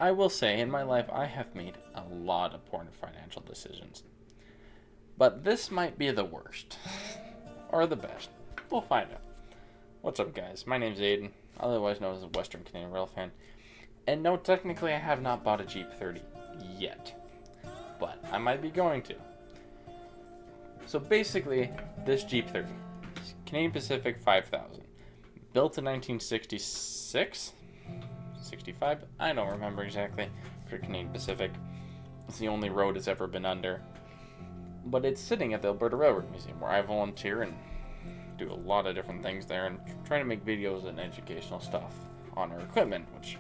I will say, in my life, I have made a lot of poor financial decisions. But this might be the worst. Or the best. We'll find out. What's up, guys? My name's Ayden, otherwise known as a Western Canadian Rail fan. And no, technically I have not bought a Jeep30 yet. But I might be going to. So basically, this Jeep30, Canadian Pacific 5000, built in 1966? 65? I don't remember exactly, for Canadian Pacific. It's the only road it's ever been under. But it's sitting at the Alberta Railroad Museum, where I volunteer and do a lot of different things there, and trying to make videos and educational stuff on our equipment, which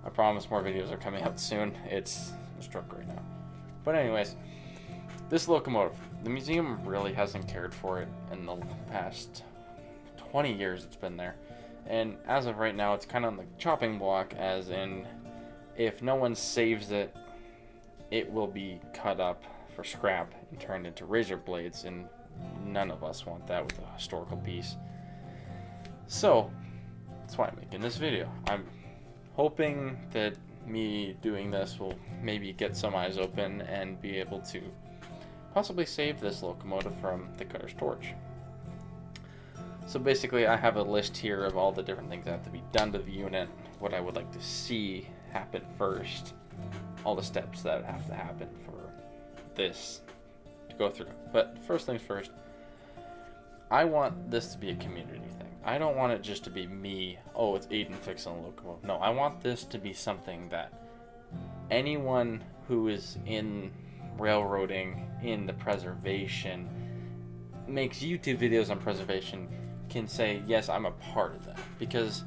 I promise more videos are coming out soon. It's a stroke right now. But anyways, this locomotive, the museum really hasn't cared for it in the past 20 years it's been there. And as of right now, it's kind of on the chopping block, as in, if no one saves it, it will be cut up for scrap and turned into razor blades, and none of us want that with a historical piece. So, that's why I'm making this video. I'm hoping that me doing this will maybe get some eyes open and be able to possibly save this locomotive from the cutter's torch. So basically, I have a list here of all the different things that have to be done to the unit, what I would like to see happen first, all the steps that have to happen for this to go through. But first things first, I want this to be a community thing. I don't want it just to be me, oh, it's Ayden fixing a locomotive. No, I want this to be something that anyone who is in railroading, in the preservation, makes YouTube videos on preservation, can say, yes, I'm a part of that. Because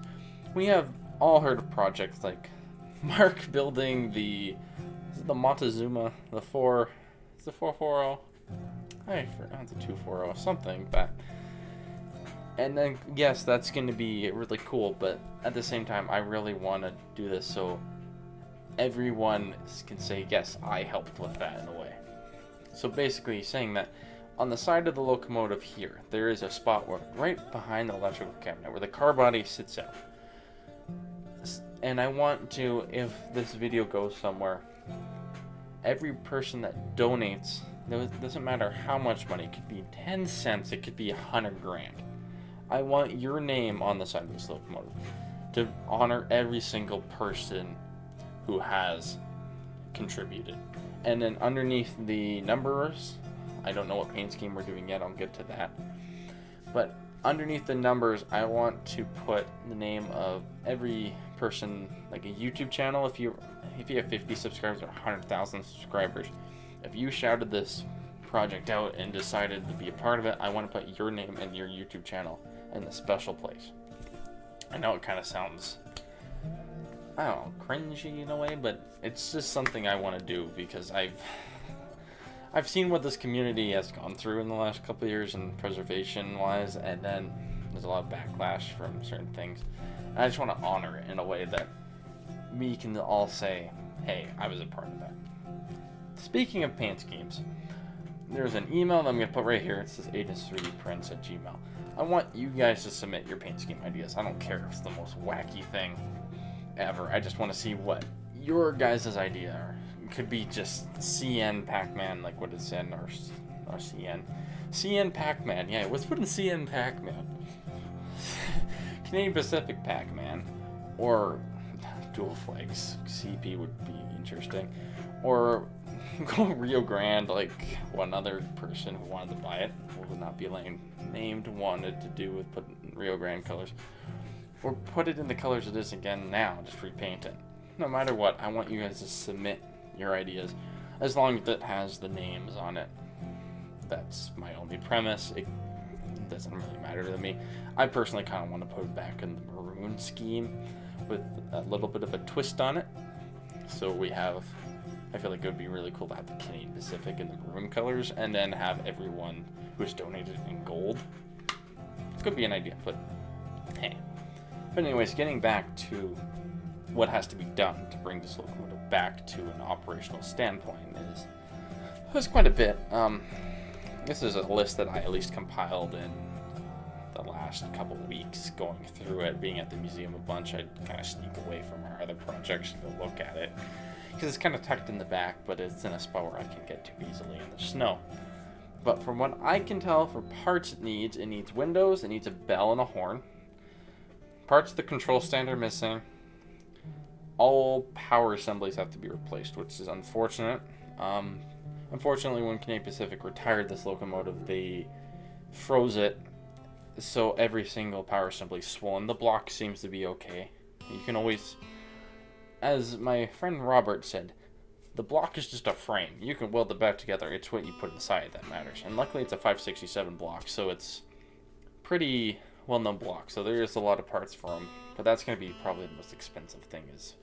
we have all heard of projects like Mark building the Montezuma, the 440? I forgot, the 240, something, but. And then, yes, that's going to be really cool, but at the same time, I really want to do this so everyone can say, yes, I helped with that in a way. So basically, saying that on the side of the locomotive here, there is a spot where, right behind the electrical cabinet where the car body sits out. And I want to, if this video goes somewhere, every person that donates, it doesn't matter how much money, it could be 10 cents, it could be 100 grand. I want your name on the side of this locomotive to honor every single person who has contributed. And then underneath the numbers, I don't know what paint scheme we're doing yet, I'll get to that. But underneath the numbers, I want to put the name of every person, like a YouTube channel. If you have 50 subscribers or 100,000 subscribers, if you shouted this project out and decided to be a part of it, I want to put your name and your YouTube channel in the special place. I know it kind of sounds, I don't know, cringy in a way, but it's just something I want to do because I've seen what this community has gone through in the last couple of years in preservation wise, and then there's a lot of backlash from certain things. And I just want to honor it in a way that we can all say, hey, I was a part of that. Speaking of paint schemes, there's an email that I'm going to put right here. It says aidens3dprints@gmail. I want you guys to submit your paint scheme ideas. I don't care if it's the most wacky thing ever. I just want to see what your guys' idea are. It could be just CN Pac-Man, like what it's in, or CN. CN Pac-Man, yeah, let's put in CN Pac-Man. Canadian Pacific Pac-Man. Or dual flags. CP would be interesting. Or go Rio Grande, like one other person who wanted to buy it, will not be named, wanted to do with putting Rio Grande colors. Or put it in the colors it is again now, just repaint it. No matter what, I want you guys to submit your ideas, as long as it has the names on it. That's my only premise. It doesn't really matter to me. I personally kind of want to put it back in the maroon scheme with a little bit of a twist on it. So we have, I feel like it would be really cool to have the Canadian Pacific in the maroon colors, and then have everyone who's donated in gold. Could be an idea, but hey. But anyways, getting back to what has to be done to bring this locomotive back to an operational standpoint is quite a bit. This is a list that I at least compiled in the last couple weeks going through it, being at the museum a bunch, I'd kind of sneak away from our other projects to go look at it. Because it's kind of tucked in the back, but it's in a spot where I can get to easily in the snow. But from what I can tell, for parts it needs windows, it needs a bell and a horn. Parts of the control stand are missing. All power assemblies have to be replaced, which is unfortunate. Unfortunately, when Canadian Pacific retired this locomotive, they froze it, so every single power assembly is swollen. The block seems to be okay. You can always, as my friend Robert said, the block is just a frame. You can weld it back together. It's what you put inside that matters. And luckily it's a 567 block, so it's pretty well-known block. So there is a lot of parts for them. But that's going to be probably the most expensive thing, is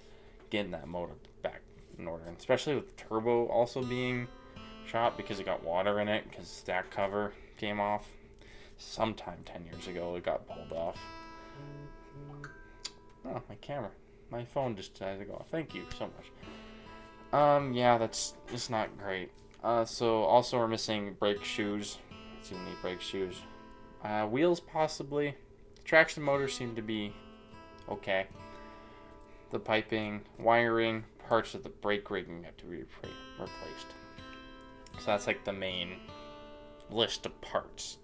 getting that motor back in order. And especially with the turbo also being shot because it got water in it, because the stack cover came off. Sometime 10 years ago it got pulled off. Oh, my camera. My phone just decided to go off. Thank you so much. Yeah, that's just not great. So also we're missing brake shoes. It's gonna need brake shoes. Wheels possibly. Traction motors seem to be okay. The piping, wiring, parts of the brake rigging have to be replaced. So that's like the main list of parts.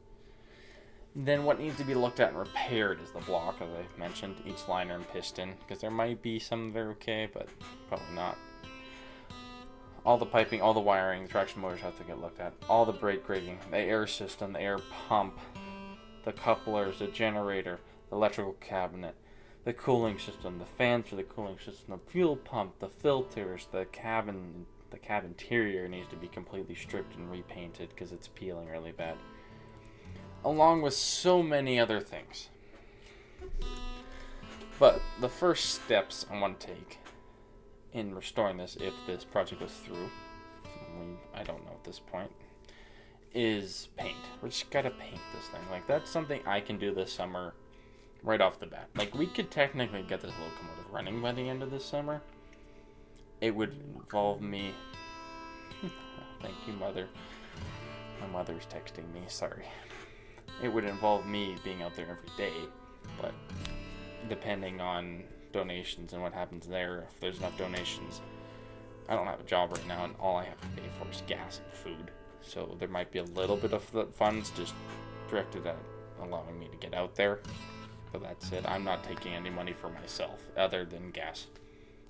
Then what needs to be looked at and repaired is the block, as I mentioned, each liner and piston, because there might be some that are okay, but probably not. All the piping, all the wiring, the traction motors have to get looked at. All the brake rigging, the air system, the air pump, the couplers, the generator, the electrical cabinet, the cooling system, the fans for the cooling system, the fuel pump, the filters, the cab interior needs to be completely stripped and repainted because it's peeling really bad. Along with so many other things. But the first steps I want to take in restoring this, if this project goes through, I don't know at this point, is paint. We just gotta paint this thing. Like, that's something I can do this summer right off the bat. Like, we could technically get this locomotive running by the end of this summer. It would involve me. Thank you, Mother. My mother's texting me, sorry. It would involve me being out there every day, but depending on donations and what happens there, if there's enough donations, I don't have a job right now, and all I have to pay for is gas and food. So there might be a little bit of the funds just directed at allowing me to get out there, but that's it. I'm not taking any money for myself other than gas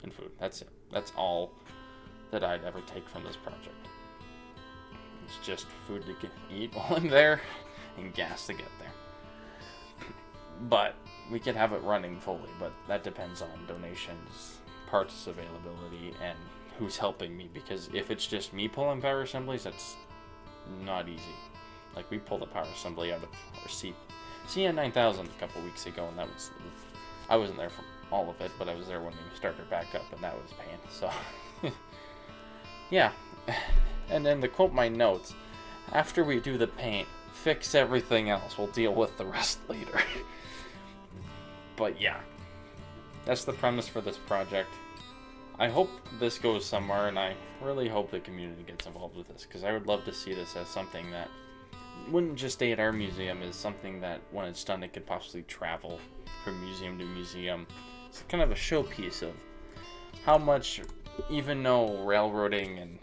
and food. That's it. That's all that I'd ever take from this project. It's just food to eat while I'm there and gas to get there. But we could have it running fully, but that depends on donations, parts availability, and who's helping me, because if it's just me pulling power assemblies, that's not easy. Like, we pulled a power assembly out of our CN9000 a couple weeks ago, and I wasn't there for all of it, but I was there when we started back up, and that was pain. So yeah. And then to quote my notes, after we do the paint, fix everything else, we'll deal with the rest later. But yeah, that's the premise for this project. I hope this goes somewhere, and I really hope the community gets involved with this, because I would love to see this as something that wouldn't just stay at our museum, is something that when it's done it could possibly travel from museum to museum. It's kind of a showpiece of how much, even though railroading and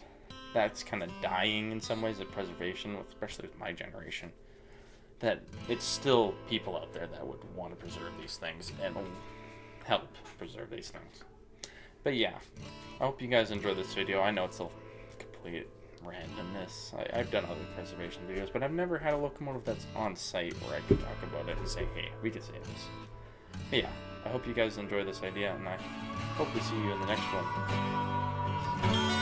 that's kind of dying in some ways of preservation, especially with my generation, that it's still people out there that would want to preserve these things and help preserve these things. But yeah, I hope you guys enjoy this video. I know it's a complete randomness. I've done other preservation videos, but I've never had a locomotive that's on site where I can talk about it and say, hey, we could save this. But yeah, I hope you guys enjoy this idea, and I hope to see you in the next one.